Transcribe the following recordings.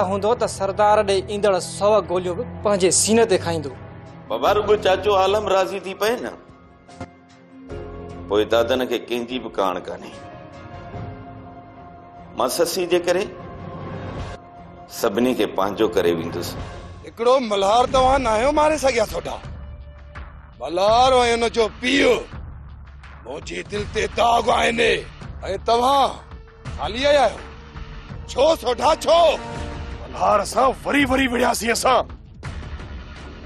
हूंदो त सरदार ॾे ईंदड़ 100 गोलियूं बि पंहिंजे सीने ते खाईंदो। बाबा रुगो चाचो आलम राज़ी थी पए न, पोइ दादन खे कंहिंजी बि कान कान्हे। मां ससी जे करे सभिनी खे पंहिंजो करे वेंदुसि। हिकिड़ो मल्हार तव्हां न आहियो मारे सघिया थोड़ा। मल्हार ऐं हुन जो पीउ मुंहिंजी दिलि ते दाग आहिनि ऐं तव्हां खाली आया आहियो। छो सोढा छो? मल्हार असां वरी वरी विड़ियासीं असां,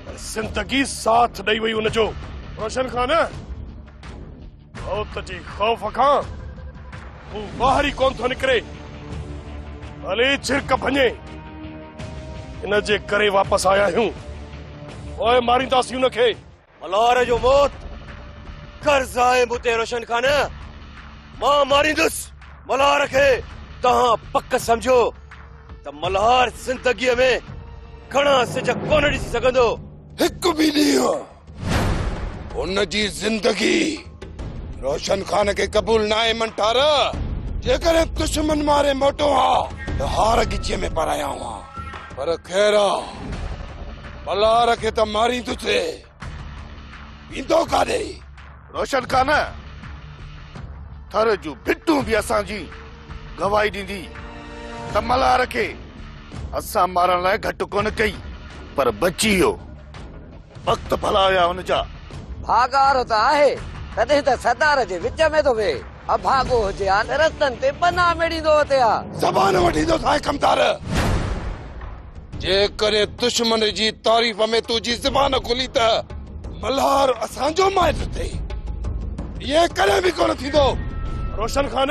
पर ज़िंदगी साथ ॾेई वई हुनजो। रोशन खान मौत जी ख़ौफ़ खां हू ॿाहिरि ई कोन थो निकिरे, भले छिरक भञे। इन जे करे वापसि आया आहियूं, पोइ मारींदासीं हुनखे। मल्हार जो मौत कर्ज़ आहे मूं ते रोशन खान, मां मारींदुसि मल्हार खे। तव्हां पक समझो त मल्हार ज़िंदगीअ में घणा सिज कोन ॾिसी सघंदो। हिकु बि ॾींहुं हुन जी ज़िंदगी रोशन खान के कबूल ना है मंठार। जेकर दुश्मन मारे मोटो हा तो हार गिचे में पराया हुआ, पर खैरा मल्हार के तो मारी तुझे इंदो कादे। रोशन खान थर जू भिटू भी असांजी गवाही ॾींदी त मल्हार खे असां मारण लाइ घटि कोन कई, पर बची वियो। वक्त भला हुया हुनजा। भागार त आहे तॾहिं त सरदार जे विच में थो वेहे। अभागो हुजे हा त रस्तनि ते बना मेड़ींदो हुते हा। ज़बान वठींदो था कमदार। जेकर दुश्मन जी तारीफ़ में तुझी ज़बान खुली त मल्हार असांजो माइट थे। ये कॾहिं बि कोन थींदो। रोशन खान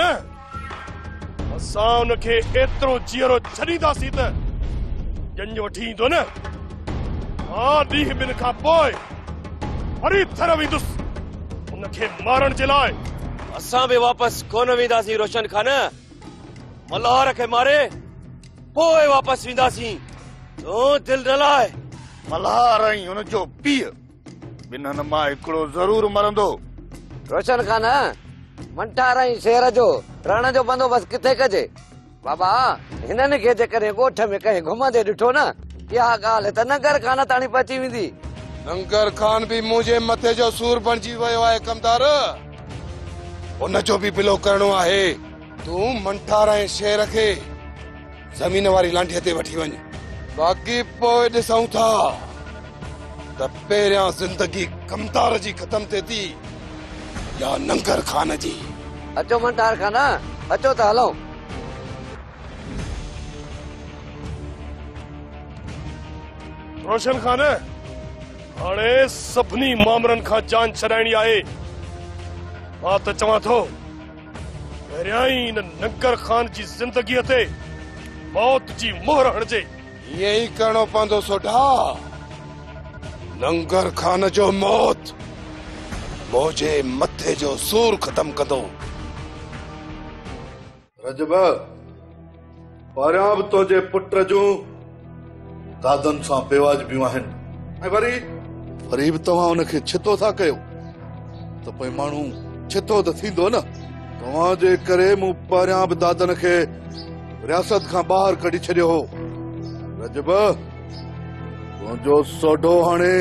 असां उनखे एतिरो जीअरो छॾींदासीं त जंज वठी ईंदो न। हाँ, ॾींहं ॿिनि खां पोइ वरी थर वेंदुसि उनखे मारण जे लाइ। असां बि वापसि कोन वेंदासीं रोशन खान। मल्हार खे मारे पोइ वापसि वेंदासीं। तो दिलि न लाइ। मल्हार ऐं हुनजो पीउ ॿिन्हिनि मां हिकिड़ो ज़रूर मरंदो। रोशन खान मंठार ऐं शेर जो रण जो बंदोबस्त किथे कजे? बाबा हिननि खे जेकॾहिं ॻोठ में कंहिं घुमंदे ॾिठो न, इहा ॻाल्हि त नगर खान ताणी पहुची वेंदी। नंगर खान भी मुझे मथे जो सूर बणजी वियो आहे कमदार। उनजो भी बिलो करणो आहे। तू मंठार ऐं शेर खे ज़मीन वारी लांठीअ ते वठी वञ, बाक़ी पोइ ॾिसूं था त पहिरियां ज़िंदगी कमदार जी ख़तम थिए थी या नंगर खान जी। अचो मंठार खान, अचो त हलूं। रोशन खान हाणे सभिनी मामरनि खां जान छॾाइणी आहे। मां त चवां थो पहिरियां ई हिन नंगर खान जी ज़िंदगीअ ते मौत जी मोहर हणिजे। ये ही करणो पवंदो सोढा। नंगर खान जो मौत मुझे मथे जो सूर खत्म कंदो। रजब परियां बि तुंहिंजे पुट जूं दादन सां बेवाजबियूं आहिनि, ऐं वरी बि तव्हां उनखे छितो था कयो त पोइ माण्हू छितो त थींदो न। तव्हां जे करे मूं परियां बि दादन खे रियासत खां ॿाहिरि कढी छॾियो हो। रजब तुंहिंजो सोढो हाणे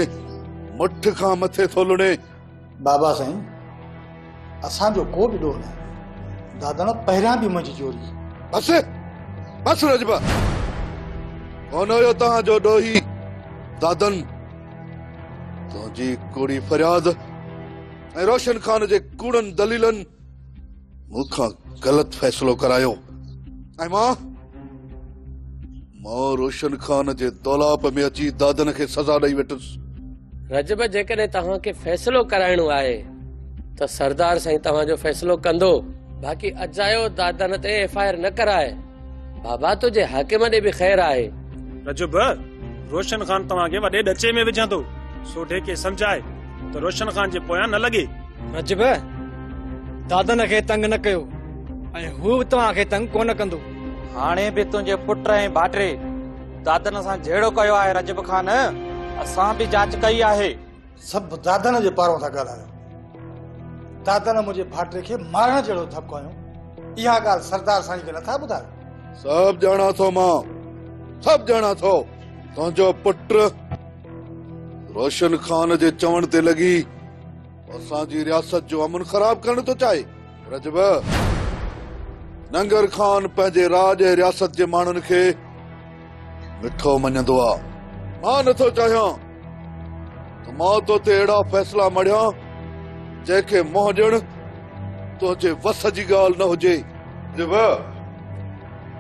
मुठ खां मथे थो लुणे। बाबा साईं असांजो को बि ॾोह न। दादन पहिरियां बि मुंहिंजी चोरी। बस बस रजब, कोन हुयो तव्हांजो ॾोही दादन। तुंहिंजी कूड़ी फरियाद ऐं रोशन खान जे कूड़नि दलीलनि मूंखां ग़लति फ़ैसिलो करायो, ऐं मां रोशन खान जे दौलाप में अची दादन खे सज़ा ॾेई वेठुसि। रजब जेकॾहिं तव्हांखे फ़ैसिलो कराइणो आहे त सरदार साईं तव्हांजो फ़ैसिलो कंदो। बाक़ी अजायो दादन ते FIR न कराए। बाबा तुंहिंजे हाकिम ॾे बि ख़ैर आहे। रजब रोशन खान तव्हांखे वॾे ॾचे में विझंदो। सोढे खे सम्झाए त रोशन खान जे पोयां न लॻे। रजब दादन खे तंग न कयो ऐं हू बि तव्हांखे तंग कोन कंदो। हाणे बि तुंहिंजे पुट ऐं भाइटे दादन सां जहिड़ो कयो आहे रजब खान, असां बि जांच कई आहे। सभु दादन जे पारों था ॻाल्हायो। दादन मुंहिंजे भाइटे खे मारण जहिड़ो थपको आहियो। इहा ॻाल्हि सरदार साईं खे नथा ॿुधायो? सभु ॼाणा थो मां सब ॼाणा थो तुंहिंजो पुट रोशन खान जे चवण ते लॻी असांजी रियासत जो अमन ख़राब करण थो चाहे। रजब, नंगर खान पंहिंजे राज ऐं रियासत जे माण्हुनि खे मिठो मञंदो आहे। मां नथो चाहियां त मां तो ते अहिड़ा फ़ैसिला मढ़ियां जंहिंखे मोह ॾियण तुंहिंजे वस जी ॻाल्हि न हुजे। रजब,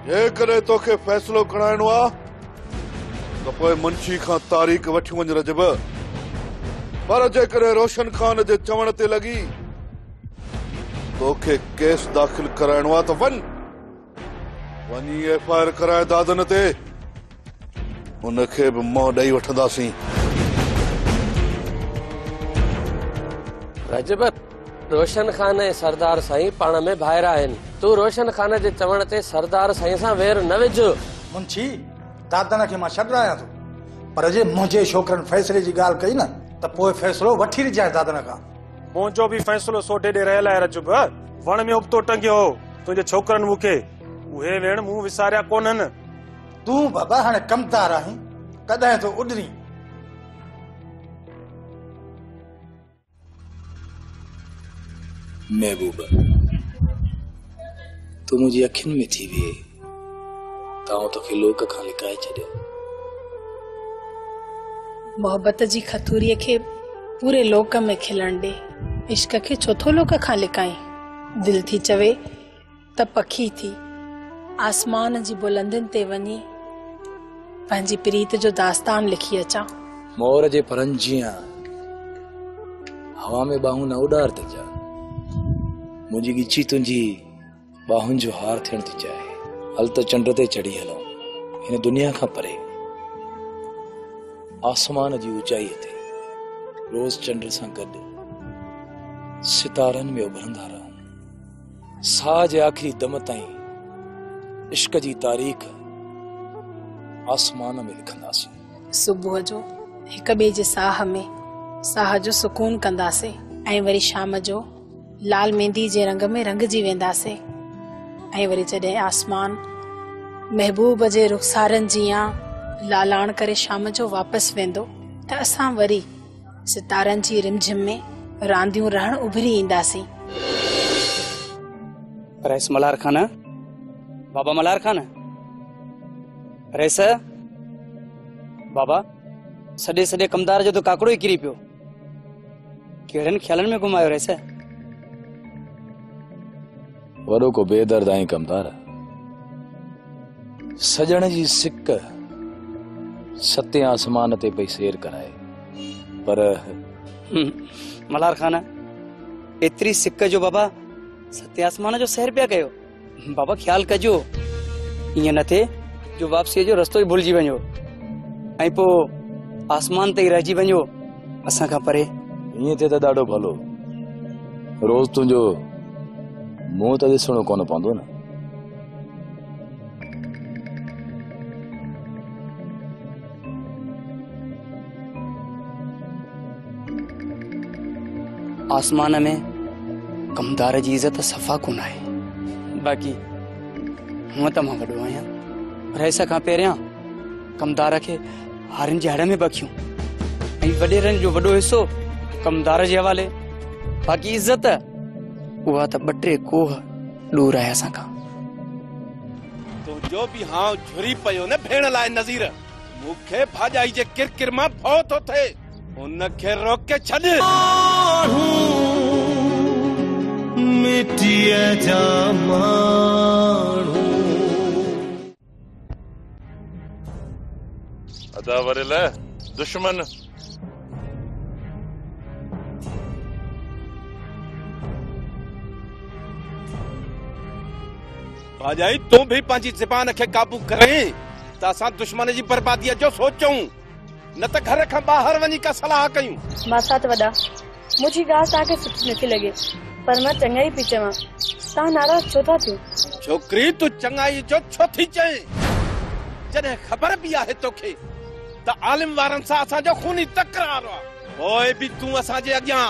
जेकॾहिं तोखे फ़ैसिलो कराइणो आहे त पोइ मुंशी खां तारीख़ वठी वञ रजब। पर जेकॾहिं रोशन खान जे चवण ते लॻी तोखे केस दाख़िल कराइणो आहे त वञी FIR कराए दादन ते, उनखे बि मोह ॾेई वठंदासीं। रजब, रोशन खान ऐं सरदार साईं पाण में भाइरा आहिनि। तूं रोशन खान जे चवण ते सरदार साईं सां वेर न विझ। मुंशी, दादन खे मां छॾायां थो, पर जे मुंहिंजे छोकिरनि फ़ैसिले जी ॻाल्हि कई न त पोइ फ़ैसिलो वठी ॾिजांइ दादन खां। मुंहिंजो बि फ़ैसिलो सोटे ॾे रहियल आहे रजब। वण में उबतो टंगियो हो तुंहिंजे छोकिरनि मूंखे, उहे वेण मूं विसारिया कोन्हनि। तूं बाबा हाणे कमदार आहीं, कॾहिं तो उॾरी। महबूबा, तूं मुंहिंजी अखियुनि में थी वे, तां तोखे लोक खां लिकाए छॾियो। मोहब्बत जी खतूरीअ खे पूरे लोक में खिलण ॾे, इश्क खे चोथो लोक खां लिकाई। दिल थी चवे त पखी थी आसमान जी बुलंदियुनि ते वञी पंहिंजी प्रीत जो दास्तान लिखी अचां। मोर जे परनि जीअं हवा में बाहूं न उॾार त जा, मुंहिंजी ॻिची तुंहिंजी बाहुनि जो हार थियण थी चाहे। हल त चंड ते चढ़ी हलूं, हिन दुनिया खां परे आसमान जी ऊचाईअ ते रोज़ चंड सां गॾु सितारनि में उभरंदा रहूं। साह जे आख़िरी दम ताईं इश्क जी तारीख़ आसमान में लिखंदासीं। सुबुह जो हिक ॿिए जे साह में साह जो सुकून कंदासीं ऐं वरी शाम जो लाल मेहंदी जे रंग में रंगजी वेंदासीं। ऐं वरी जॾहिं आसमान महबूब जे रुखसारनि जीअं लालाण करे शाम जो वापसि वेंदो त असां वरी सितारनि जी रिमझिम में रांदियूं रहण उभरी ईंदासीं। रईस मल्हार खान, बाबा मल्हार खान, रईस बाबा, सॾे सॾे कमदार जो तो काकड़ो ही किरी पियो। कहिड़नि ख्यालनि में घुमायो रईस? वॾो को बेदर्द आई कमदार, सजण जी सिक सते आसमान ते पई सेर कराए। पर मल्हार खान, एतिरी सिक जो बाबा सते आसमान जो सैर पिया कयो। बाबा ख्याल कजो, ईअं न थिए जो वापसीअ जो रस्तो ही भुलिजी वञो ऐं पोइ आसमान ते ही रहिजी वञो असां खां परे। ईअं थिए त ॾाढो भलो, रोज़ तुंहिंजो मुंहुं त ॾिसणो कोन पवंदो न। आसमान में कमदार जी इज्जत सफ़ा कोन आहे। बाक़ी हूअं त मां वॾो आहियां, रईस खां पहिरियां कमदार खे हारिन जे हड़ में बखियूं ऐं वॾेरनि जो वॾो हिसो कमदार जे हवाले। बाक़ी इज्जत उहा त 2-3 कोह दूर आहे असां खां। तुंहिंजो बि हां झुरी पियो न भेण लाइ नज़ीर। मूंखे भाॼाई जे किरकिर मां भउ थो थिए, उनखे रोके छॾ। मिटीअ जा माण्हू अदा वरिल दुश्मन। भाॼाई तूं भी पंहिंजी ज़बान खे काबू करे त असां दुश्मन जी बर्बादीअ जो सोचूं, न त घर खां ॿाहिरि वञी का सलाह कयूं। मां साथ वॾा, मुंहिंजी ॻाल्हि तव्हांखे सुठी नथी लॻे, पर मां चङाई पई चवां। तव्हां नाराज़ छो था थियो? छोकिरी, तूं चङाई जो छो थी चए जॾहिं ख़बर बि आहे तोखे त आलिम वारनि सां असांजो खूनी तकरार आहे। पोइ बि तूं असांजे अॻियां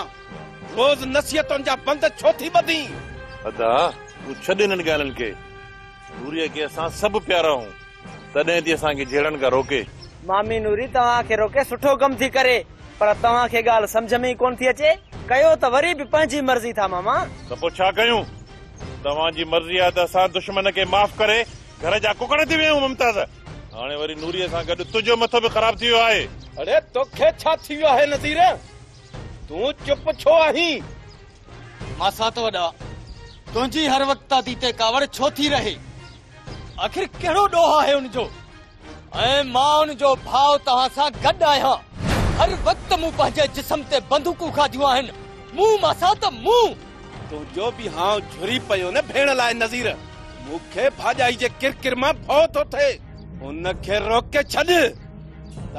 रोज़ नसीहतुनि जा बंद छो थी ॿधी? अदा तूं छॾ हिननि ॻाल्हियुनि खे, दूरीअ खे असां सभु प्यारा आहियूं। तॾहिं थी असांखे झेड़नि खां रोके। मामी नूरी तव्हांखे रोके सुठो कमु थी करे, पर तव्हांखे ॻाल्हि सम्झ में ई कोन थी अचे। कयो त वरी बि पंहिंजी मर्ज़ी था मामा। त पोइ छा कयूं? तव्हांजी मर्ज़ी आहे त असां दुश्मन खे माफ़ करे घर जा कुकड़ थी वियूं मुमताज़। हाणे वरी नूरीअ सां गॾु तुंहिंजो मथो बि ख़राब थी वियो आहे। अरे तोखे छा थी वियो आहे नज़ीर? तूं चुप छो आहीं? मासात वॾा, तुंहिंजी हर वक़्त दी ते कावड़ छो थी रहे? आखिर कहिड़ो ॾोह आहे उनजो? ऐं मां उनजो भाउ तव्हां सां गॾु आहियां। हर वक़्त मूं पंहिंजे जिस्म ते बंदूकूं खाधियूं आहिनि। मूं मासात मूं तुंहिंजो बि हाउ झुरी पियो न भेण लाइ नज़ीर। मूंखे भाॼाई जे किरकिर मां भउ थो थिए। उनखे रोके छॾ।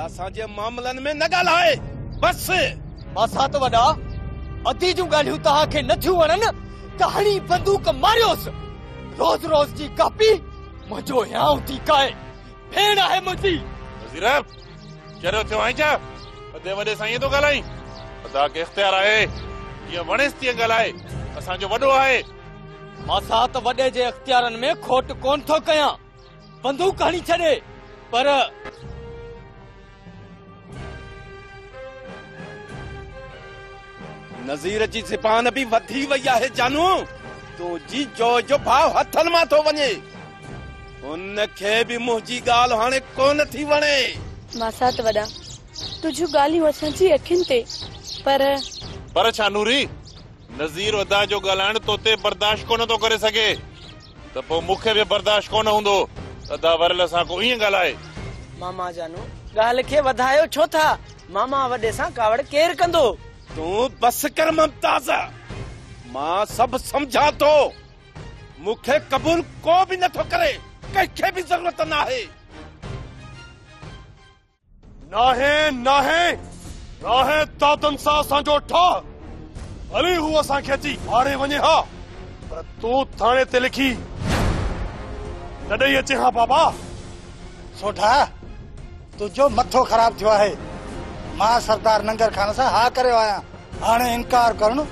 असांजे मामलनि में न ॻाल्हाए बस। मासात वॾा, अधी जूं ॻाल्हियूं तव्हांखे नथियूं वणनि त हणी बंदूक मारियोसि। रोज़ रोज़ जी कापी मुंहिंजो हियांव थी काए। भेण आहे मुंहिंजी। नज़ीर चरियो थियो आहे छा? वॾे वॾे सां ईअं थो ॻाल्हाई? तव्हांखे इख़्तियार आहे, जीअं वणेसि तीअं ॻाल्हाए। असांजो वॾो आहे। मासात वॾे जे इख़्तियारनि में खोट कोन थो कयां। बंदूक हणी छॾे, पर नज़ीर जी ज़बान बि वधी वई आहे जानू। तुंहिंजी जो जो भाउ हथनि मां थो वञे। उनखे बि मुंहिंजी ॻाल्हि हाणे कोन थी वणे। मासात वॾा, तुंहिंजूं ॻाल्हियूं असांजी अखियुनि ते, पर छा नूरी? नज़ीर वॾा जो ॻाल्हाइण तोते बर्दाश्त कोन थो करे सघे, त पोइ मूंखे बि बर्दाश्त कोन हूंदो अदा वरल असां को ईअं ॻाल्हाए। मामा जानू, ॻाल्हि खे वधायो छो था? मामा वॾे सां कावड़ केरु कंदो? तूं बस कर मुमताज़। मां सभु सम्झां थो। मूंखे क़बूल को बि नथो करे। कंहिंखे बि ज़रूरत न आहे। नाहे दादन सां असांजो ठाह। हली हू असांखे अची मारे वञे हा, पर तूं थाणे ते लिखी न ॾेई अचे हा बाबा। सोढा, तुंहिंजो मथो ख़राब थियो आहे। मां सरदार नंगर खान सां हा करियो आहियां। हाणे इनकार करणु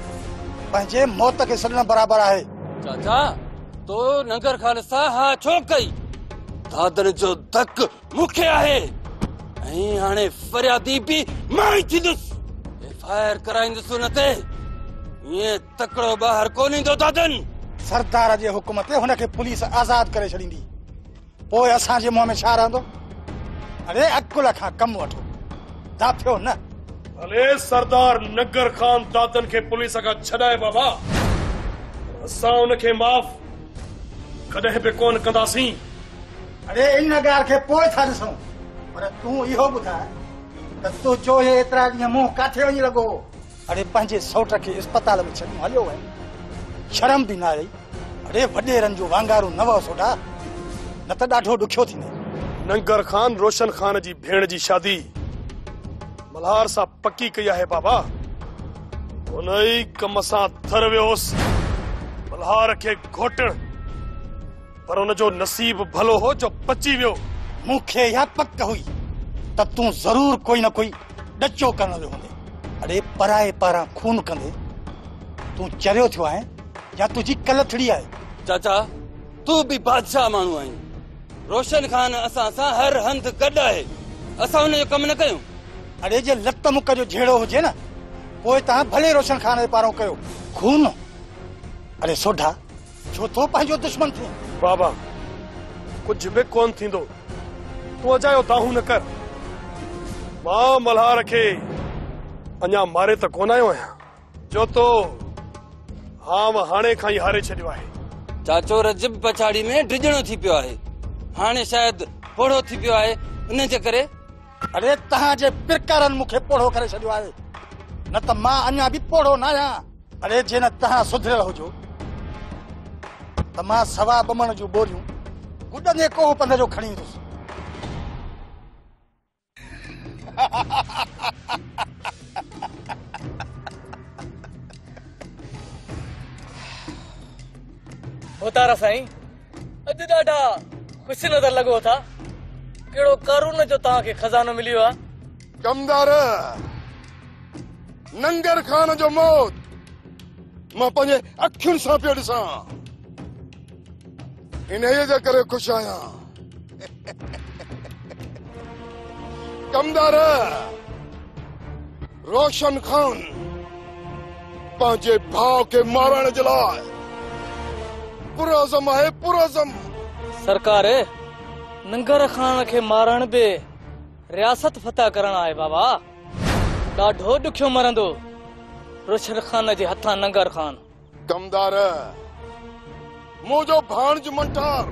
पंहिंजे मौत खे सॾण बराबर आहे। चाचा, तो नंगर खान सां हा छो कई? दादन जो धक मूंखे आहे ऐं हाणे फरियादी बि मां ई थींदुसि। एफआईआर कराईंदुसि हुन ते। ईअं तकड़ो ॿाहिरि कोन ईंदो दादन। सरदार जे हुकुम ते हुनखे पुलिस आज़ाद करे छॾींदी। पोइ असांजे मुंहं में छा रहंदो? अरे अकुल खां कमु वठो, दाफियो न। हले सरदार नगर खान दादन खे पुलिस खां छॾाए बाबा। असां उनखे माफ़ कॾहिं बि कोन कंदासीं। अरे इन ॻाल्हि खे पोइ था ॾिसूं, पर तूं इहो ॿुधाए त तुंहिंजो एतिरा ॾींहं मुंहुं काथे वञी लॻो? अरे पंहिंजे सौट खे अस्पताल में छॾियो हलियो आहे। शर्म बि न आई। अरे वॾेरनि जो वांगारू न वह सोढा, न त ॾाढो ॾुखियो थींदे। नंगर खान रोशन खान जी भेण जी शादी मल्हार सां पक्की कई आहे बाबा। उन ई कम सां थर वियोसि मल्हार खे घोटण, पर उनजो नसीब भलो हो जो बची वियो। मूंखे इहा पक हुई त तूं ज़रूर कोई न कोई ॾचो करण वियो हूंदे। अरे पराए पारां खून कंदे तूं चरियो थियो आहे या तुंहिंजी कलथड़ी आहे? चाचा, तूं बि बादशाह माण्हू आहीं। रोशन खान असां सां हर हंधि गॾु आहे। असां हुनजो कमु न कयूं। अरे जे लत मुक जो झेड़ो हुजे न, पोइ तव्हां भले रोशन खान जे पारां कयो खून। अरे सोढा, छो थो पंहिंजो दुश्मन थिए? बाबा, कुझु बि कोन थींदो। तूं अजायो दाहू न कर। मां मल्हार खे अञा मारे त कोन आयो आहियां, जो तो हाणे खां ई हारे छॾियो आहे। चाचो रजब पछाड़ी में डिजणो थी पियो आहे। हाणे शायदि पोड़ो थी पियो आहे, इन जे करे। अरे तव्हांजे पिरकारनि मूंखे पोड़ो करे छॾियो आहे, न त मां अञा बि पोड़ो न आहियां। अरे जे न तव्हां सुधरियल हुजो त मां सवा बमण जूं बोरियूं गुॾंदे कोह पंध जो खणी ईंदुसि। होतारा साईं, अॼु ॾाढा ख़ुशि नज़र लॻो था। कहिड़ो कारून जो तव्हांखे खज़ानो मिलियो आहे? कमदार, नंगर खान जो मौत मां पंहिंजे अखियुनि सां पियो ॾिसां। इन जे करे ख़ुशि आहियां। कमदार रोशन खान पंहिंजे भाउ खे मारण जे लाइ पुरज़म आहे पुरज़म। सरकार नंगर खान खे मारण बि रियासत फतह करण आहे बाबा। ॾाढो ॾुखियो मरंदो रोशन खान जे हथां नंगर खान। कमदार मुंहिंजो भाणज मंठार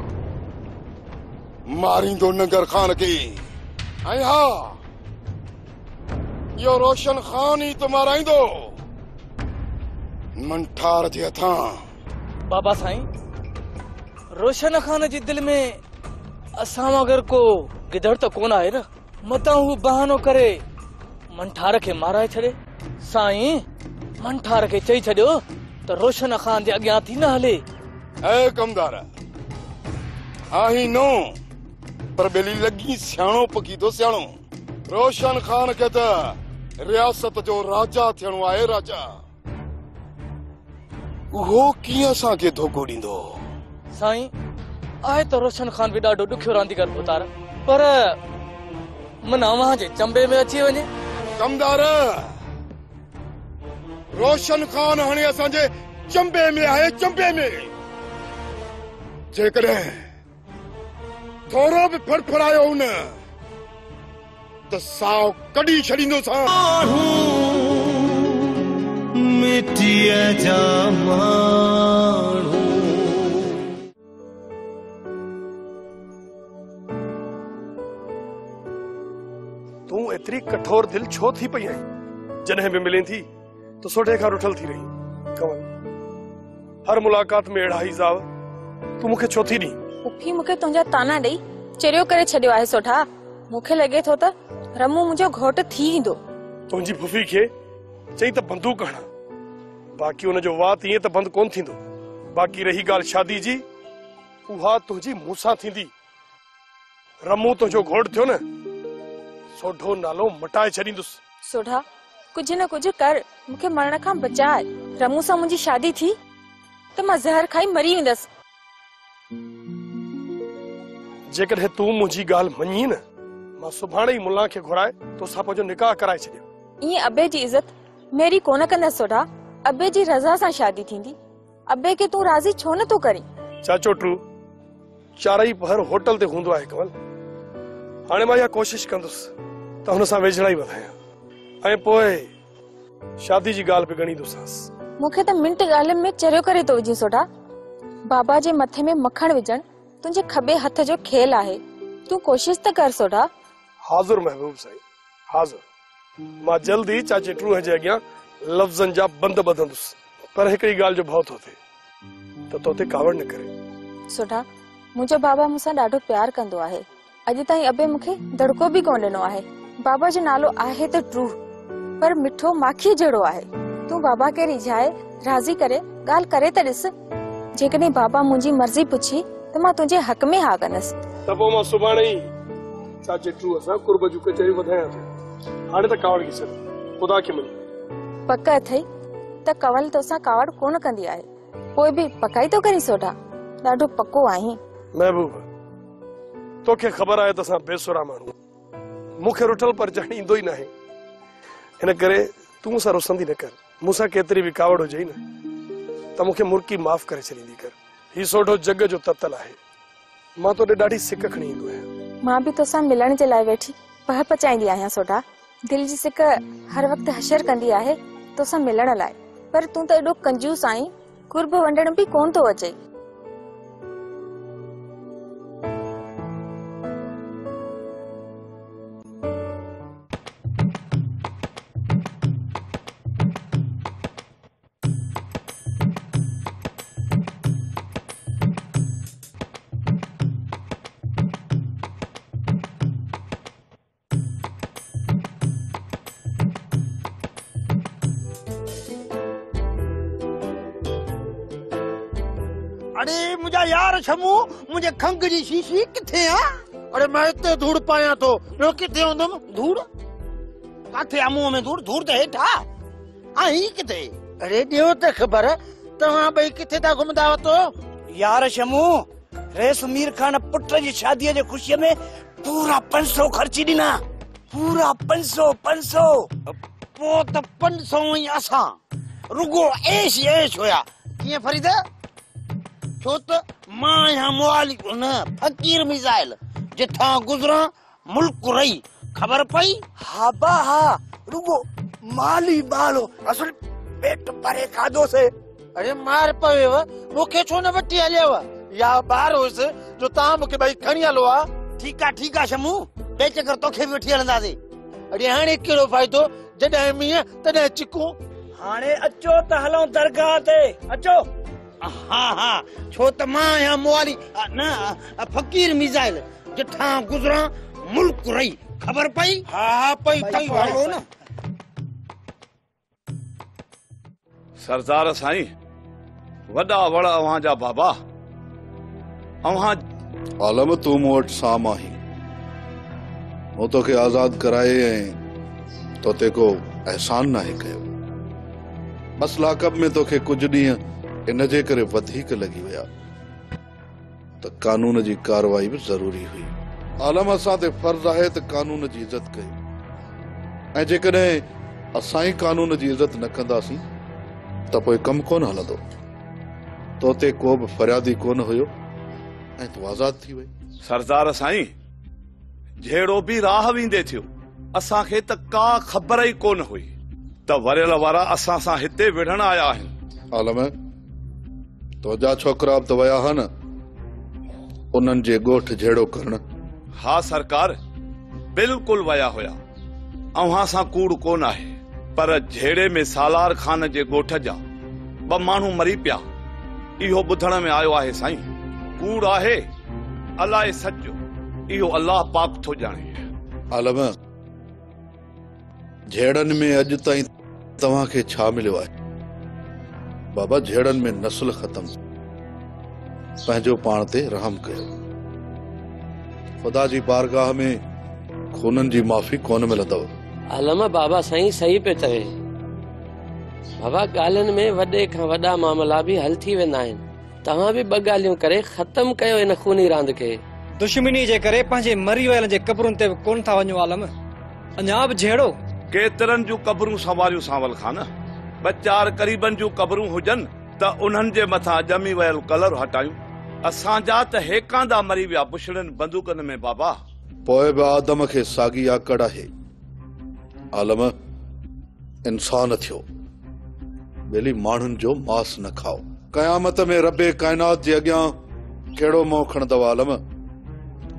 मारींदो नंगर खान खे। ऐं हा इहो रोशन खान ई त माराईंदो मंठार जे हथां। बाबा साईं रोशन खान जी दिल में असां वगर को गिदड़ त कोन आहे न। मतां हू बहानो करे मंठार खे माराए छॾे। साईं मंठार खे चई छॾियो त रोशन खान जे अॻियां थी न हले। ऐ कमदार आही नो पर बेली लगी सियाणो पकी तो सियाणो। रोशन खान के त रियासत जो राजा थियणो आहे राजा। वो कीअं असांखे धोखो ॾींदो? साईं आहे त रोशन खान बि ॾाढो ॾुखियो रांदीगर पुतार पर मन अव्हां जे चंबे में अची वञे। कमदार रोशन खान हाणे असांजे चंबे में आहे चंबे में। जेकॾहिं थोरो बि फड़फड़ायो हुन त साव कढी छॾींदोसां। मिटीअ जा माण्हू तूं एतिरी कठोर दिल छो थी पई आहीं? जॾहिं बि मिलें थी तो सोढे खां रुठल थी रही। कमल हर मुलाकात में अहिड़ा ई ज़ाव तूं मूंखे छो थी ॾीं? पुफी मूंखे तुंहिंजा ताना ॾेई चिरियो करे छॾियो आहे सोठा। मूंखे लॻे थो त रमू मुंहिंजो घोट थी ईंदो। तुंहिंजी फुफी खे चई त बंदूक हणा बाक़ी हुनजो वात ईअं त बंदि कोन थींदो। बाक़ी रही ॻाल्हि शादी जी उहा तुंहिंजी मूंसां थींदी। रमू तुंहिंजो घोट थियो न सोढो नालो मटाए छॾींदुसि। सोढा कुझु न कुझु कर मूंखे मरण खां बचाए। रमू सां मुंहिंजी शादी थी त मां ज़हर खाई मरी वेंदसि। जेकॾहिं तूं मुंहिंजी ॻाल्हि मञी न मां सुभाणे ई मुल्ला खे घुराए तोसां पंहिंजो निकाह कराए छॾियो। ईअं अबे जी इज़त मेरी कोन कंदसि सोढा। अबे जी रज़ा सां शादी थींदी। अबे खे तूं राज़ी छो न थो करी? चाचो टू चारई पहर होटल ते हूंदो आहे कमल। हाणे मां इहा कोशिश कंदुसि त हुन सां वेझड़ा ई वधायां ऐं पोइ शादी जी ॻाल्हि बि ॻणींदुसांसि। मूंखे त मिंट ॻाल्हियुनि में चरियो करे थो विझी सोढा। बाबा जे मथे में मखण विझण तुंहिंजे खबे हथ जो खेल आहे। तूं कोशिश त कर सोढा। हाज़ुर महबूब साईं हाज़ुर। मां जल्द ई चाचे टूह जे अॻियां लफ़्ज़नि जा बंद ॿधंदुसि पर हिकिड़ी ॻाल्हि जो भउ थो थिए त तोते कावड़ न करे। सोढा मुंहिंजो बाबा मूंसां ॾाढो प्यार कंदो आहे। अॼु ताईं अबे मूंखे दड़को बि कोन ॾिनो आहे। बाबा जो नालो आहे त ट्रू पर मिठो माखी जहिड़ो आहे। तूं बाबा खे रिझाए राज़ी करे ॻाल्हि करे त ॾिस। जेकॾहिं बाबा मुंहिंजी मर्ज़ी पुछी त मां तुंहिंजे हक़ में हा कंदसि। त पोइ मां सुभाणे ई चाचे टूह सां कुर्ब जूं कचहरियूं वधायां थो। हाणे त कावड़ की छॾ ख़ुदा खे मञ। पक अथई त कवल तोसां कावड़ कोन कंदी आहे। पोइ बि पकाई तो करी सोढा। ॾाढो पको आहीं। महबूब तोखे ख़बर आहे त असां बेसुरा माण्हू मूंखे रुठल पर जण ईंदो ई नाहे। हिन करे तूं मूंसां रुसंदी न कर। मूंसां केतिरी बि कावड़ हुजे न त मूंखे मुर्की माफ़ करे छॾींदी कर। ही सोढो जग जो ततल आहे। मां तोॾे ॾाढी सिक खणी ईंदो आहियां। मां बि तोसां मिलण जे लाइ वेठी पह पचाईंदी आहियां सोढा। दिल जी सिक हर वक्त हशर कंदी आहे तोसां मिलण लाइ। पर तूं त एॾो कंजूस आहीं कुर्ब वंडण बि कोन थो अचे। अरे मुंहिंजा यार छमू मुंहिंजे खंग जी शीशी किथे आ? अरे मैं इते धूड़ पायां तो ॿियो किथे हूंदुमि? धूड़ काथे आ? मुंहं में धूड़? धूड़ त हेठा आई किथे? अरे ॾियो त ख़बर तव्हां ॿई किथे था घुमंदा वतो? यार शमू रेस मीर खान पुट जी शादीअ जे ख़ुशीअ में पूरा 500 ख़र्ची ॾिना। पूरा 500 पो त 500 ही असां रुगो ऐश ऐश होया कीअं फरीद छो त मां यहाँ मुआली न फकीर मिसाइल जिथां गुजरा मुल्क रही खबर पई हा बा हा रुगो माली बालो असल पेट परे खाधो से अरे मार पवेव मूंखे छो न वठी हलियव या ॿार हुयुसि जो तव्हां मूंखे भई खणी हलो आहे ठीकु आहे शमू बेचकर तोखे बि वठी हलंदासीं अड़े हाणे कहिड़ो फ़ाइदो जॾहिं मींहं तॾहिं चिकूं हाणे अचो त हलूं दरगाह ते अचो हा छो त मां आहियां मुआली न फकीर मिसाइल जिथां गुजरा मुल्क रही खबर पई हा पई हलो न सरदार साईं वॾा वड़ अव्हां जा बाबा अव्हां आलम तूं मूं वटि साम आहीं मूं तोखे आज़ाद कराए ऐं तो ते को एहसान नाहे कयो बस लाकब में तोखे कुछ ॾींहं इन जे करे वधीक लॻी विया त कानून जी कार्रवाई भी जरूरी हुई आलम असां ते फर्ज़ आहे त कानून जी इज़त कयूं ऐं जेकॾहिं असां ई कानून जी इज़त न कंदासीं त पोइ कम कोन हलंदो तो ते को बि फरियादी कोन हुयो ऐं तूं आज़ाद थी वई सरदार साईं जहिड़ो बि राह वेंदे थियो असांखे त का ख़बर ई कोन हुई त वरियल वारा असां सां हिते विढ़ण आया आहिनि आलम तुंहिंजा छोकिरा बि त विया हा न उन्हनि जे ॻोठ जहिड़ो करण हा सरकार बिल्कुलु विया हुया अव्हां सां कूड़ कोन आहे पर झेड़े में सालार खान जे ॻोठ जा 2 माण्हू मरी पिया इहो ॿुधण में आयो आहे साईं कूड़ आहे अलाए सचो इहो अल्लाह पाक थो ॼाणे आलम झेड़नि में अॼु ताईं तव्हांखे छा मिलियो आहे बाबा झेड़नि में नस्ल ख़तम पंहिंजो पाण ते रहम कयो ख़ुदा जी बारगाह में खूननि जी माफ़ी कोन मिलंदव आलम बाबा साईं सही पे चवे बाबा ॻाल्हियुनि में वॾे खां वॾा मामला भी हल थी वेंदा आहिनि तव्हां भी 2 ॻाल्हियूं करे ख़त्म कयो इन खूनी रांदि खे दुश्मनी जे करे पंहिंजे मरी वियल जे कब्रुनि ते कोन था वञो आलम अञा बि झेड़ो केतिरनि जूं कब्रूं संवारियूं सांवल खान 2-4 क़रीबनि जूं कब्रूं हुजनि त उन्हनि जे मथां ॼमी वियल कलर हटायूं असांजा त हेकांदा मरी विया बुछड़नि बंदूकनि में बाबा पोइ बि आदम खे साॻी आकड़ आहे आलम इंसान थियो ॿेली माण्हुनि जो मांस न खाओ क़यामत में रबे काइनात जे अॻियां कहिड़ो मोह खणंदव आलम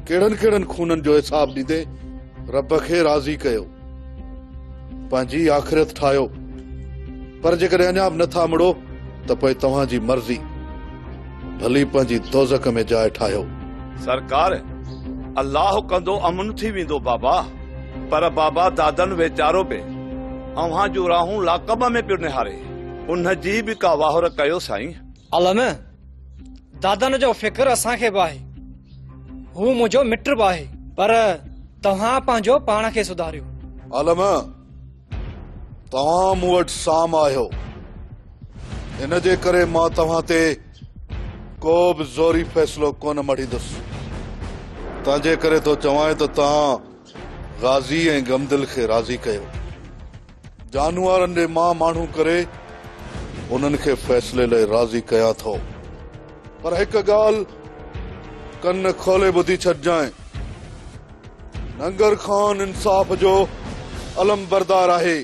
कहिड़नि खूननि जो हिसाब ॾींदे रब खे राज़ी कयो पंहिंजी आख़िरत ठाहियो पर जेकॾहिं अञा बि नथा मुड़ो त पोइ तव्हांजी मर्ज़ी भली पंहिंजी दोज़ख में जाइ ठाहियो सरकार अल्लाह कंदो अमन थी वेंदो बाबा पर बाबा दादन वेचारो बि अव्हां जूं राहूं लाकब में पियो निहारे उन जी बि का वाहुर कयो साईं आलम दादन जो फिक्र असांखे बि आहे हू मुंहिंजो मिट बि आहे पर तव्हां पंहिंजो पाण खे सुधारियो आलम तव्हां मूं वटि साम आहियो इन जे करे मां तव्हां ते को बि ज़ोरी फ़ैसिलो कोन मढ़ींदुसि तंहिंजे करे तो चवां त तव्हां गाज़ी ऐं गमदिल खे राज़ी कयो जानवरनि जे माण्हू करे उन्हनि खे फ़ैसिले लाइ राज़ी कयां थो पर हिकु ॻाल्हि कन खोले ॿुधी छॾजांइ नंगर खान इंसाफ़ जो अलम बरदार आहे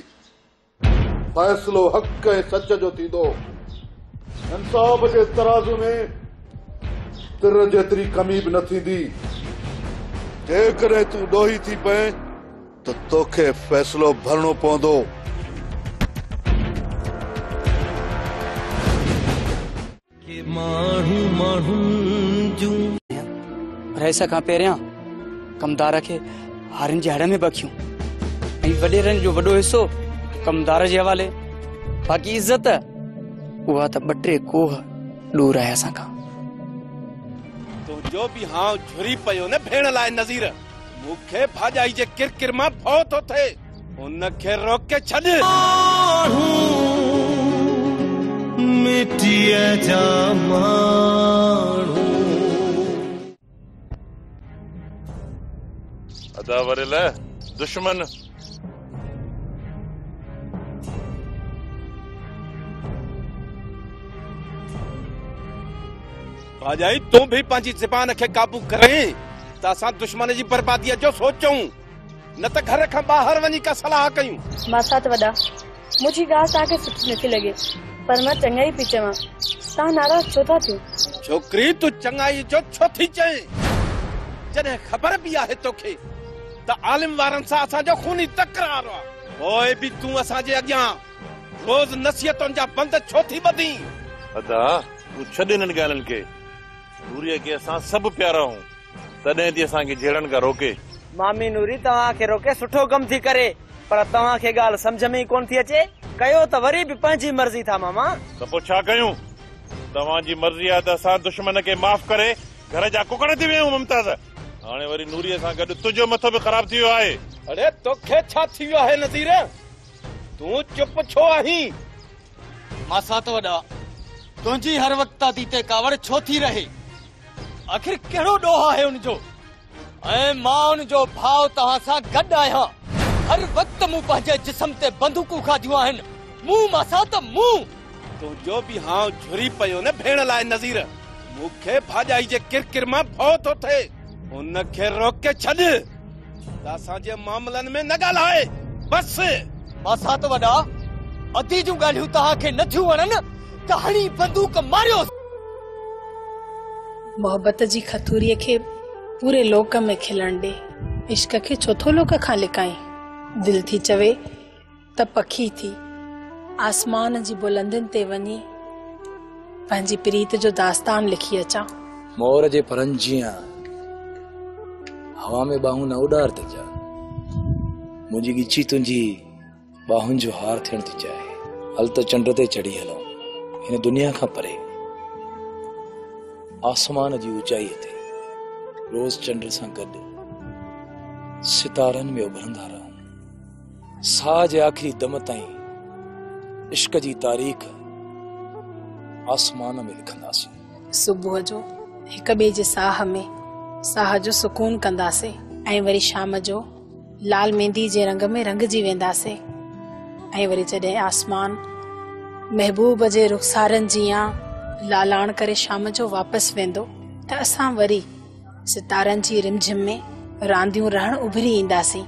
फ़ैसिलो हक़ ऐं सच जो थींदो इंसाफ़ जे तराज़ू में तिर जेतिरी कमी बि न थींदी जेकॾहिं तूं ॾोही थी पए त तोखे फ़ैसिलो भरणो पवंदो रईस खां पहिरियां कमदार खे हारिन जे हड़ में बखियूं ऐं वॾेरनि जो वॾो हिसो कमदार जे हवाले बाक़ी इज़त उहा त 2-3 कोह दूर आहे असां खां तुंहिंजो बि हाउ झुरी पियो न भेण लाइ नज़ीर मूंखे भाॼाई जे किरकिर मां भउ थो थिए उनखे रोके छॾ मिटीअ जा माण्हू अदा वरियल दुश्मन भाजाई तू भी पंहिंजी ज़बान खे काबू करे त असां दुश्मन जी बर्बादीअ जो सोचूं न त घर खां ॿाहिरि वञी का सलाह कयूं। मासात वॾा मुंहिंजी ॻाल्हि तव्हांखे सुठी नथी लॻे पर मां चङाई पई चवां, तव्हां नाराज़ छो था थियो? छोकिरी तूं चङाई जो छो थी चए जॾहिं ख़बर बि आहे तोखे त आलिम वारनि सां असांजो खूनी तकरार आहे, पोइ बि तूं असांजे अॻियां रोज़ नसीहतुनि जा बंद छो थी ॿधी? अदा तूं छॾ हिननि ॻाल्हियुनि खे, नूरीअ खे असां सभु प्यारा आहियूं, तॾहिं थी असांखे झेड़नि खां रोके। मामी नूरी तव्हांखे रोके सुठो कम थी करे, पर तव्हांखे ॻाल्हि सम्झ में ई कोन थी अचे, कयो त वरी बि पंहिंजी मर्ज़ी था मामा। त पोइ छा कयूं? तव्हांजी मर्ज़ी आहे त असां दुश्मन खे माफ़ करे घर जा कुकड़ थी वियूं मुमताज़। हाणे वरी नूरीअ सां गॾु तुंहिंजो मथो बि ख़राब थी वियो आहे। अरे तोखे छा थी वियो आहे नज़ीर? तूं चुप छो आहीं? मासात वॾा तुंहिंजी हर वक़्ताती ते कावड़ छो थी रहे? आखिर कहिड़ो ॾोह आहे उनजो? ऐं मां उनजो भाउ तव्हां सां गॾु आहियां। हर वक़्तु मूं पंहिंजे जिस्म ते बंदूकूं खाधियूं आहिनि। मूं मासात मूं तुंहिंजो बि हाउ झुरी पियो न भेण लाइ नज़ीर। मूंखे भाॼाई जे किरकिर मां भउ थो थिए। उनखे रोके छॾ त असांजे मामलनि में न ॻाल्हाए बस। मासात वॾा अधी जूं ॻाल्हियूं तव्हांखे नथियूं वणनि त हणी बंदूक मारियो। मोहब्बत जी खतूरीअ खे पूरे लोक में खिलण ॾे, इश्क खे चोथो लोक खां लिकाई। दिल थी चवे त पखी थी आसमान जी बुलंदियुनि ते वञी पंहिंजी प्रीत जो दास्तान लिखी अचां। मोर जे परनि जीअं हवा में बाहूं न उॾार त जा, मुंहिंजी ॻिची तुंहिंजी बाहुनि जो हार थियण थी चाहे। हल त चंड ते चढ़ी हलूं हिन दुनिया खां परे, आसमान जी ऊचाईअ ते रोज़ चंड सां गॾु सितारनि में उभरंदा रहूं। साह जे आख़िरी दम ताईं इश्क जी तारीख़ आसमान में लिखंदासीं। सुबुह जो हिक ॿिए जे साह में साह जो सुकून कंदासीं ऐं वरी शाम जो लाल मेहंदी जे रंग में रंगजी वेंदासीं। ऐं वरी जॾहिं आसमान महबूब जे रुखसारनि जीअं लालाण करे शाम जो वापसि वेंदो त असां वरी सितारनि जी रिमझिम में रांदियूं रहण उभरी ईंदासीं।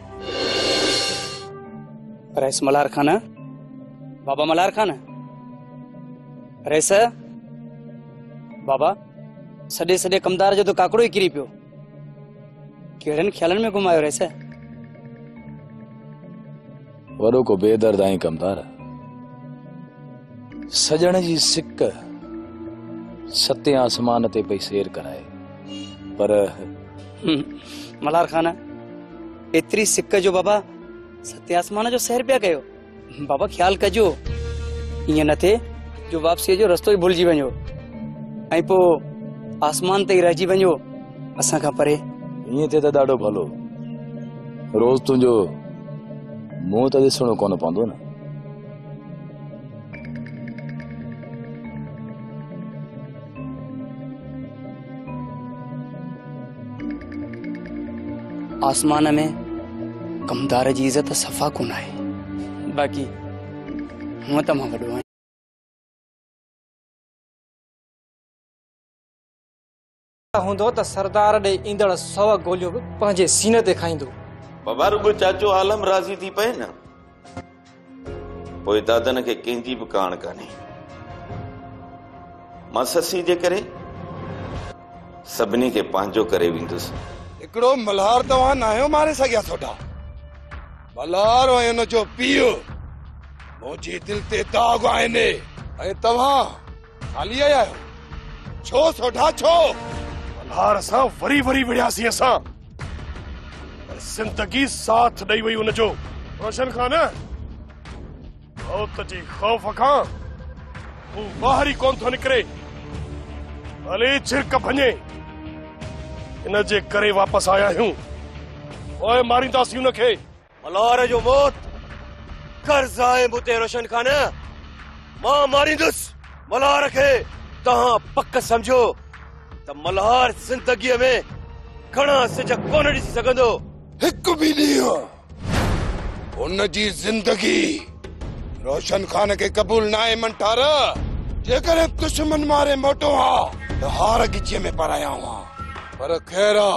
रईस मल्हार खान, बाबा मल्हार खान, रईस बाबा सॾे सॾे कमदार जो तो काकड़ो ही किरी पियो। कहिड़नि ख्यालनि में घुमायो रईस? वॾो को बेदर्द आई कमदार, सजण जी सिक सते आसमान ते पई सेर कराए, पर मल्हार खान एतिरी सिक जो बाबा सते आसमान जो सैर पिया कयो। बाबा ख्याल कजो ईअं न थिए जो वापसीअ जो रस्तो ई भुलिजी वञो ऐं पोइ आसमान ते ई रहिजी वञो असां खां परे। ईअं थिए त ॾाढो भलो, रोज़ तुंहिंजो मुंहुं त ॾिसणो कोन पवंदो न। आसमान में कमदार जी इज्जत सफ़ा कोन आहे, बाक़ी हूअं त मां वॾो आहियां। हूंदो त सरदार ॾे ईंदड़ 100 गोलियूं बि पंहिंजे सीने ते खाईंदो। बाबा रुगो चाचो आलम राज़ी थी पए न, पोइ दादन खे कंहिंजी बि कान कान्हे। मां ससी जे करे सभिनी खे पंहिंजो करे वेंदुसि। हिकिड़ो मल्हार तव्हां न आहियो मारे सघिया थोड़ा। मल्हार ऐं हुन जो पीउ मुंहिंजी दिलि ते दाग आहिनि ऐं तव्हां खाली आया आहियो। छो सोढा छो? मल्हार असां वरी वरी विड़ियासीं असां, पर ज़िंदगी साथ ॾेई वई उनजो। रोशन खान मौत जे ख़ौफ़ खां हू ॿाहिरि कोन थो निकिरे, भले छिरक भञे। इन जे करे वापसि आया आहियूं, पोइ मारींदासीं उनखे। मल्हार जो मौत कर्ज़ आहे मूं ते रोशन खान, मां मारींदुसि मल्हार खे। तव्हां पक समझो त मल्हार ज़िंदगीअ में घणा सिज कोन ॾिसी सघंदो। हिकु बि ॾींहुं उन जी जिंदगी रोशन खान के कबूल ना है मंठार। जेकर दुश्मन मारे मोटो हा तो हार गिचे में पर आया हुआ पर खैरा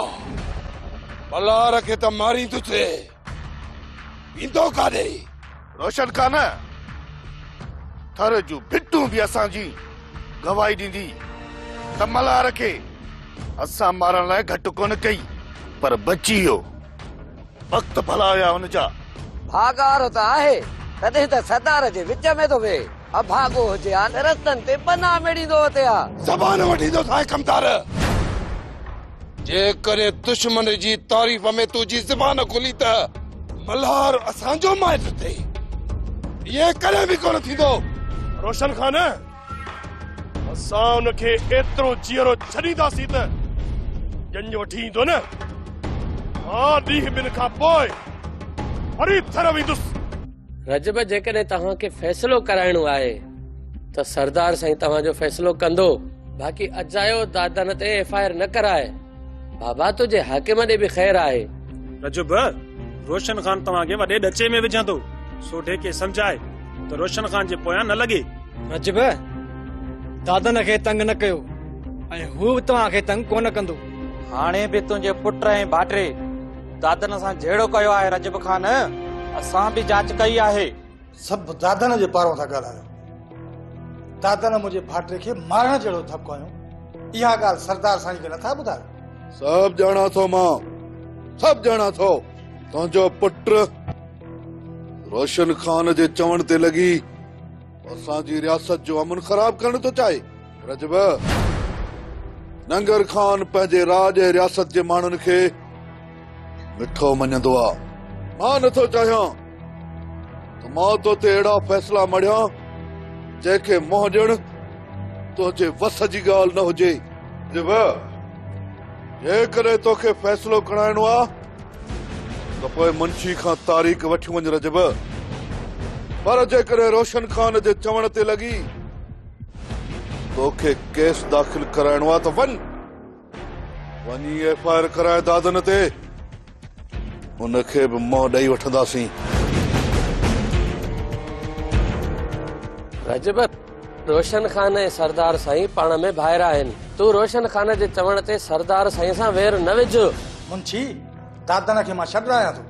भला रखे तो मारी तुझे इंदो का दे। रोशन खान थर जू बिट्टू भी असांजी गवाही ॾींदी त मल्हार खे असां मारण लाइ घटि कोन कई पर बची वियो। वक्त भला हुया हुनजा। भागारो त आहे तॾहिं त सरदार जे विच में थो वे। अभागो हुजे हा रस्तनि ते पना मेड़ींदो हुते हा। ज़बान वठींदो था कमदार। जेकरे दुश्मन जी तारीफ़ में तुझी ज़बान खुली त मल्हार असांजो माइट थे। ये करे भी कोन थींदो। रोशन खान असां उनखे एतिरो जीअरो छॾींदासीं त जंज वठी ईंदो न। हाँ ॾींहं ॿिनि खां पोइ वरी थर वेंदुसि। रजब जेकॾहिं तव्हांखे फ़ैसिलो कराइणो आहे त सरदार साईं तव्हांजो फ़ैसिलो कंदो। बाक़ी अजायो दादन ते एफआईआर न कराए। बाबा तुंहिंजे हाकिम ॾे बि ख़ैर आहे। रजब रोशन खान तव्हांखे वॾे ॾचे में विझंदो। सोढे खे सम्झाए त रोशन खान जे पोयां न लॻे। रजब दादन खे तंग न कयो ऐं हू बि तव्हांखे तंग कोन कंदो। हाणे बि तुंहिंजे पुट ऐं भाइटे दादन सां जहिड़ो कयो आहे रजब खान। असां बि जांच कई आहे। सभु दादन जे पारों था ॻाल्हायो। दादन मुंहिंजे भाइटे खे मारण जहिड़ो थपको कयो। इहा ॻाल्हि सरदार साईं खे नथा ॿुधायो। सब ॼाणा थो मां सब ॼाणा थो। तुंहिंजो पुट रोशन खान जे चवण ते लॻी असांजी रियासत जो अमन ख़राब करण थो चाहे। रजब नंगर खान पंहिंजे राज ऐं रियासत जे माण्हुनि खे मिठो मञंदो आहे। मां नथो चाहियां त मां तोते अहिड़ा फ़ैसिला मढ़ियां जंहिंखे मोह ॾियण तुंहिंजे वस जी ॻाल्हि न हुजे। रजब जेकॾहिं तोखे फ़ैसिलो कराइणो आहे त पोइ मुंशी खां तारीख़ वठी वञ रजब। पर जेकॾहिं रोशन खान जे चवण ते लॻी तोखे केस दाख़िल कराइणो आहे त वञी एफआईआर कराए दादन ते। उनखे बि मोह ॾेई वठंदासीं। रजब रोशन खान ऐं सरदार साईं पाण में भाइरा आहिनि। तूं रोशन खान जे चवण ते सरदार साईं सां वेर न विझ। मुंशी दादन खे मां छॾ आहियां थो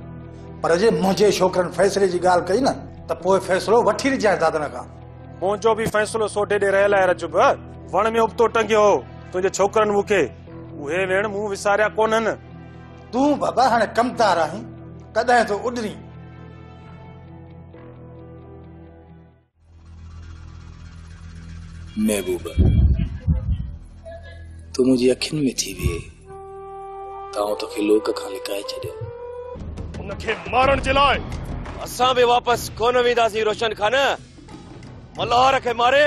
पर जे मुंहिंजे छोकिरनि फ़ैसिले जी ॻाल्हि कई न त पोइ फ़ैसिलो वठी ॾिजांइ दादन खां। मुंहिंजो बि फ़ैसिलो सोढे ॾे रहियल आहे रजब। वण में उबतो टंगियो हो तुंहिंजे छोकरनि मूंखे उहे वेण मूं विसारिया कोन्हनि। तूं बाबा हाणे कमदार आहीं कॾहिं तो उॾरी। महबूबा तूं मुंहिंजी अखियुनि में थी वे तां तोखे लोक खां लिकाए छॾियो। उनखे मारण जे लाइ असां बि वापसि कोन वेंदासीं। रोशन खान मल्हार खे मारे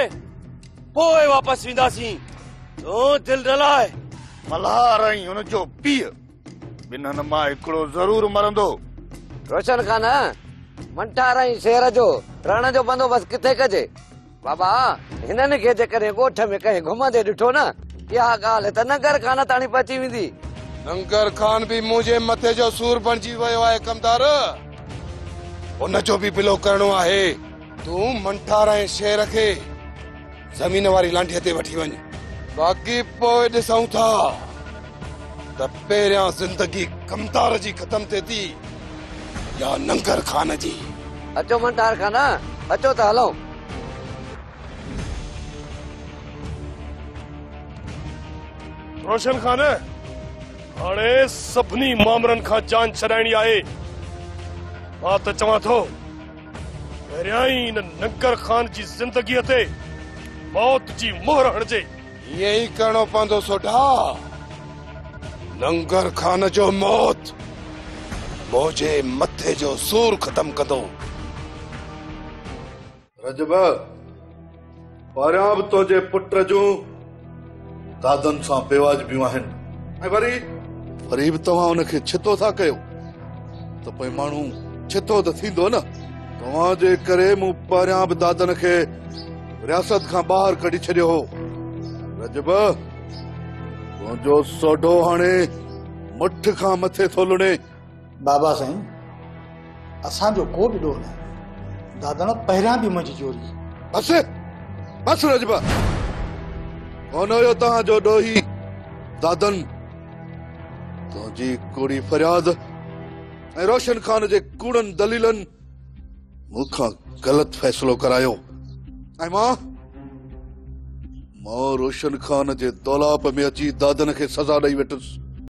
पोइ वापसि वेंदासीं। तूं दिलि न लाइ। मल्हार ऐं हुनजो पीउ ॿिन्हिनि मां हिकिड़ो ज़रूर मरंदो। रोशन खान मंठार ऐं शेर जो रण जो बंदोबस्त किथे कजे। बाबा हिननि खे जेकॾहिं ॻोठ में कंहिं घुमंदे ॾिठो न इहा ॻाल्हि त नगर खान ताणी पहुची वेंदी। नंगर खान भी मुझे मथे जो सूर बणजी वियो आहे कमदार। उनजो भी बिलो करणो आहे। तूं मंठार ऐं शेर खे ज़मीन वारी लांठीअ ते वठी वञ। बाक़ी पोइ ॾिसूं था त पहिरियां ज़िंदगी कमदार जी ख़तम थिए थी या नंगर खान जी। अचो मंठार खान अचो त हलूं। रोशन खान हाणे सभिनी मामरनि खां जान छॾाइणी आहे। मां त चवां थो पहिरियां ई हिन नंगर खान जी ज़िंदगीअ ते मौत जी मोहर हणिजे। यही करणो पवंदो सोढा। नंगर खान जो मौत मुझे मथे जो सूर खत्म कंदो। रजब परियां बि तुंहिंजे पुट जूं दादन सां बेवाजबियूं आहिनि ऐं वरी बि तव्हां उनखे छितो था कयो त पोइ माण्हू छितो त थींदो न। तव्हांजे करे मूं परियां बि दादन खे रियासत खां ॿाहिरि कढी छॾियो हो। रजब तुंहिंजो सोढो हाणे मुठ खां मथे थो लुणे। बाबा साईं असांजो को बि ॾोह न दादन पहिरियां बि मुंहिंजी चोरी बस बस रजबा कोन हुयो तव्हांजो ॾोही दादन तुंहिंजी कूड़ी फरियाद ऐं रोशन खान जे कूड़नि दलीलनि मूंखां ग़लति फ़ैसिलो करायो ऐं मां रोशन खान जे दौलाप में अची दादन खे सज़ा ॾेई वेठुसि